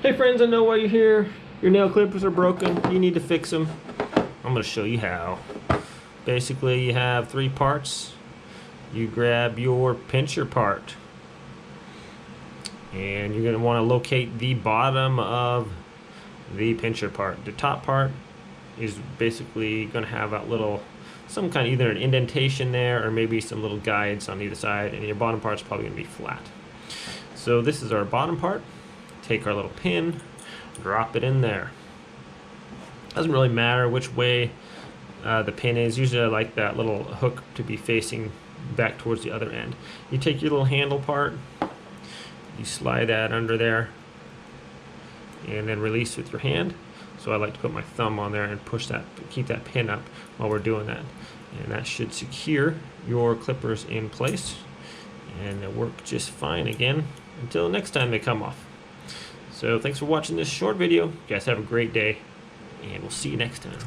Hey friends, I know why you're here. Your nail clippers are broken. You need to fix them. I'm going to show you how. Basically, you have 3 parts. You grab your pincher part, and you're going to want to locate the bottom of the pincher part. The top part is basically going to have that little, some kind of either an indentation there or maybe some little guides on either side, and your bottom part's probably going to be flat. So this is our bottom part. Take our little pin, drop it in there. Doesn't really matter which way the pin is. Usually I like that little hook to be facing back towards the other end. You take your little handle part, you slide that under there, and then release with your hand. So I like to put my thumb on there and push that, keep that pin up while we're doing that. And that should secure your clippers in place, and they'll work just fine again until next time they come off. So thanks for watching this short video. You guys have a great day, and we'll see you next time.